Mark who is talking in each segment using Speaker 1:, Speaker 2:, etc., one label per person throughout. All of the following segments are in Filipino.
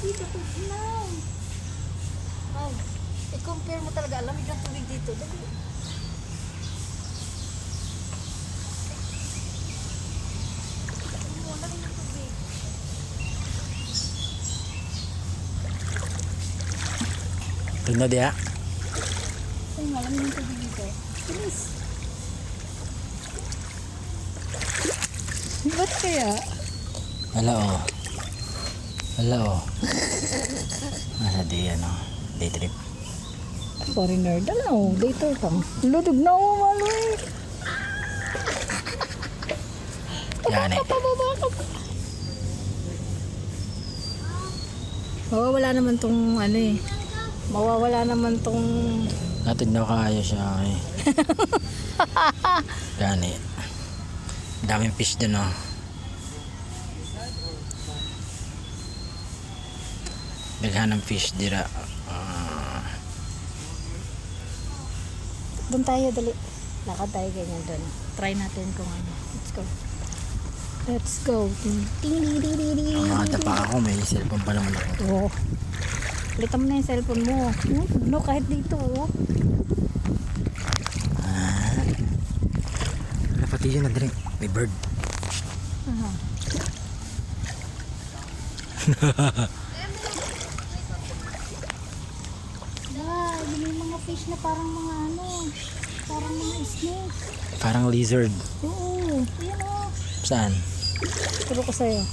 Speaker 1: dito to now. Ay, i-compare mo talaga. Lamig ng tubig dito. Dali. Lamig ng tubig.
Speaker 2: Tignan diya.
Speaker 1: Ay, malamig ng tubig dito. Bilis. Ba't kaya?
Speaker 2: Wala oh. Wala oh. Nasa di ano. Day trip.
Speaker 1: Foreigner. Dala o. Later kang. Ludog na ako malo eh.
Speaker 2: Yan eh.
Speaker 1: Pababa ka pa. Mawawala naman tong ano eh. Mawawala naman tong...
Speaker 2: Natin daw kaya siya eh. Yan eh. Daming fish dun oh. Daghan ng fish dira.
Speaker 1: Doon tayo, dali. Lakad tayo ganyan doon. Try natin kung ano. Let's go. Let's go.
Speaker 2: Ang mga tapa ako, may cellphone pa naman ako.
Speaker 1: Oh. Ulitan mo na yung cellphone mo. No, kahit dito. Oh.
Speaker 2: Wala pati yun na drink. May bird.
Speaker 1: Aha. May mga fish na parang mga ano. Parang mga snake.
Speaker 2: Parang lizard.
Speaker 1: Oo. Yan o.
Speaker 2: Saan?
Speaker 1: Turo ko sa'yo.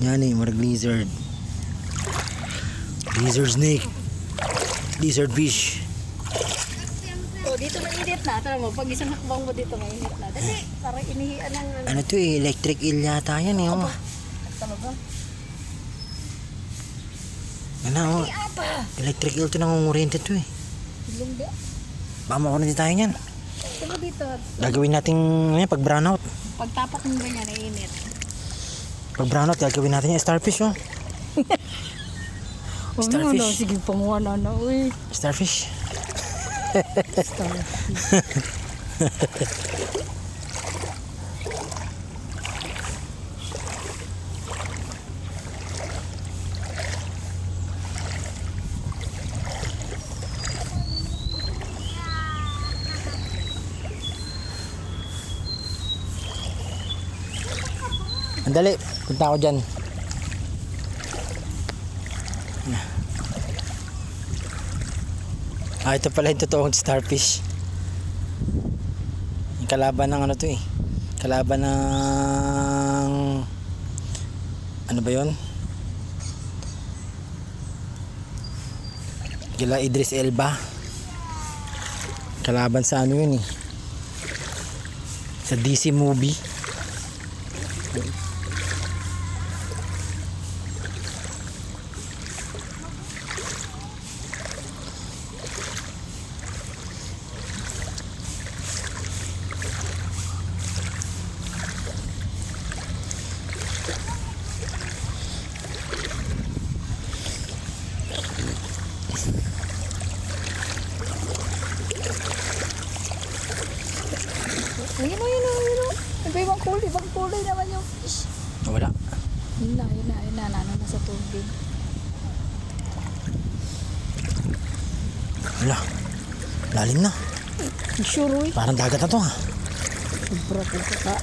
Speaker 2: Yan eh, marag lizard. Lizard snake. Lizard fish.
Speaker 1: Oh, dito mainit na. Tara mo, pag isang hakbang mo dito mainit na. Dali, parang inihian ng...
Speaker 2: Ano to eh, electric eel yata yan eh. Oh.
Speaker 1: Talaga?
Speaker 2: Ano oh. Electric eel to, nangunguryente to eh.
Speaker 1: Ilong di.
Speaker 2: Baka makunan din tayo yan.
Speaker 1: Tara dito.
Speaker 2: Gagawin natin pag brownout.
Speaker 1: Pagtapak mo ganyan, naiinit.
Speaker 2: Pag brownout, gagawin natin yung starfish oh. Starfish.
Speaker 1: Ano, sige, panguha na na. Uy.
Speaker 2: Starfish.
Speaker 1: Starfish.
Speaker 2: Andali, punta ako dyan. Ito pala yung totoong starfish. Yung kalaban ng ano to eh. Kalaban ng... Ano ba yun? Kila Idris Elba. Kalaban sa ano yun eh. Sa DC movie.
Speaker 1: Ayun o, yun o, yun o. Iba ibang kulay naman yung fish.
Speaker 2: Wala.
Speaker 1: Yun na, nano na sa tubig.
Speaker 2: Wala. Lalim na.
Speaker 1: Sure, uy.
Speaker 2: Parang dagat na to ha.
Speaker 1: Sobra po ka.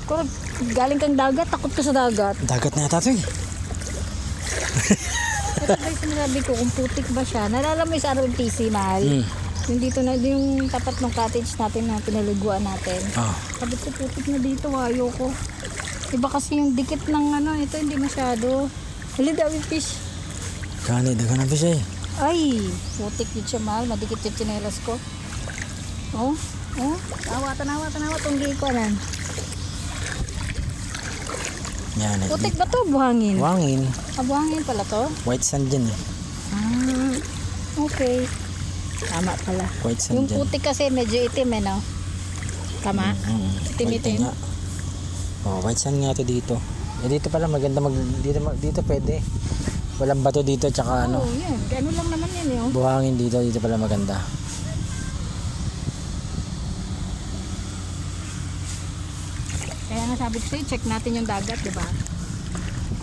Speaker 1: Kung galing kang dagat, takot ka sa dagat.
Speaker 2: Dagat na yata to eh.
Speaker 1: Ito ba yung sinasabi ko, kung putik ba siya? Nalala mo yung sa ROTC, mahal? Yung dito na, yung tapat ng cottage natin na pinaliguan natin. Sabi ko, putik na dito, ayoko. Iba kasi yung dikit ng ano, ito hindi masyado. Hali, dami fish.
Speaker 2: Kani, dagan na fish eh.
Speaker 1: Ay, putik yun siya, mahal. Madikit yung tsinelas ko. Oh, tawa, tunggi ko nan.
Speaker 2: Yan.
Speaker 1: Putik ba to? Buhangin?
Speaker 2: Buhangin.
Speaker 1: Buhangin pala to?
Speaker 2: White sand dyan eh.
Speaker 1: Okay. Tama pala.
Speaker 2: White sand
Speaker 1: Yung
Speaker 2: dyan.
Speaker 1: putik kasi medyo itim eh, no? Tama? Itim-itim.
Speaker 2: Oh, white sand nga to dito. Eh, dito pala maganda dito pwede. Walang bato dito tsaka ano.
Speaker 1: Oo, yan. Gano'n lang naman yan yun.
Speaker 2: Buhangin dito pala maganda.
Speaker 1: Kaya nga sabi ko sa'yo, check natin yung dagat, di ba?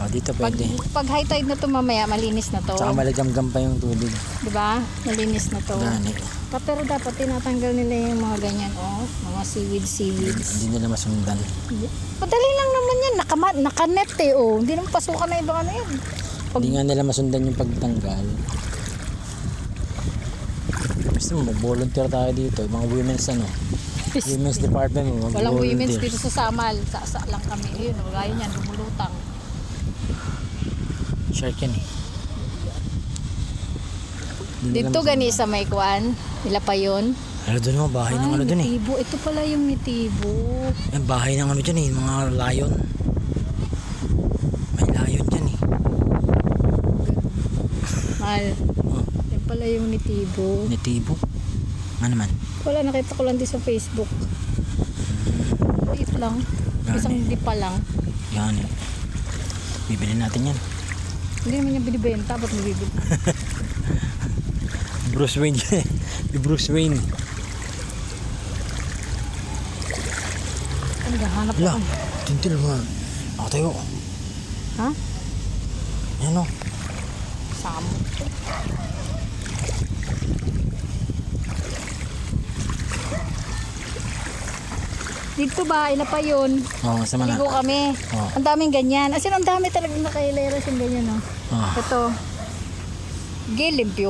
Speaker 2: Oh, dito pwede.
Speaker 1: Pag high tide na to mamaya, malinis na to.
Speaker 2: Tsaka malagamgam pa yung tubig.
Speaker 1: Diba? Malinis na to.
Speaker 2: Gani.
Speaker 1: Pero dapat tinatanggal nila yung mga ganyan, oh. Mga seaweeds.
Speaker 2: Hindi nila masundan.
Speaker 1: Madali lang naman yan. Nakanet eh, oh. Hindi naman pasukan na ibang ano yan.
Speaker 2: Hindi nga nila masundan yung pagtanggal. Gusto mo, mag-volunteer tayo dito. Mga women's women's department mo.
Speaker 1: Walang women's dito sa Samal. Sa lang kami. Ayun, gaya niyan, lumulutang.
Speaker 2: Shark yan eh. Hindi nila
Speaker 1: Dito
Speaker 2: masundan.
Speaker 1: gani sa may kuan. Nila pa yun.
Speaker 2: Ano doon mo? Bahay ng ano doon eh.
Speaker 1: Nitibo. Ito pala yung nitibo.
Speaker 2: Yan, bahay ng ano dyan eh. Mga lion. May lion dyan eh.
Speaker 1: Mahal.
Speaker 2: Oh,
Speaker 1: Yan pala yung nitibo.
Speaker 2: netibo. Ano naman?
Speaker 1: Wala, nakita ko lang din sa Facebook. Liit lang. Isang dipa lang.
Speaker 2: Yan eh. Bibili natin yan.
Speaker 1: Hindi naman niya binibenta. Ba't mabibili?
Speaker 2: Bruce Wayne dyan eh. Si Bruce Wayne.
Speaker 1: Ang gahanap
Speaker 2: Wala.
Speaker 1: ako.
Speaker 2: Tintil mo. Ako tayo.
Speaker 1: Ha?
Speaker 2: Yan o.
Speaker 1: Samo. Dito ba? Ila pa yun.
Speaker 2: Oo, sama na.
Speaker 1: Ligo kami.
Speaker 2: Oo.
Speaker 1: Ang daming ganyan. As in, ang dami talagang nakaileras yung ganyan, no?
Speaker 2: Oo.
Speaker 1: Ito. Gilimpyo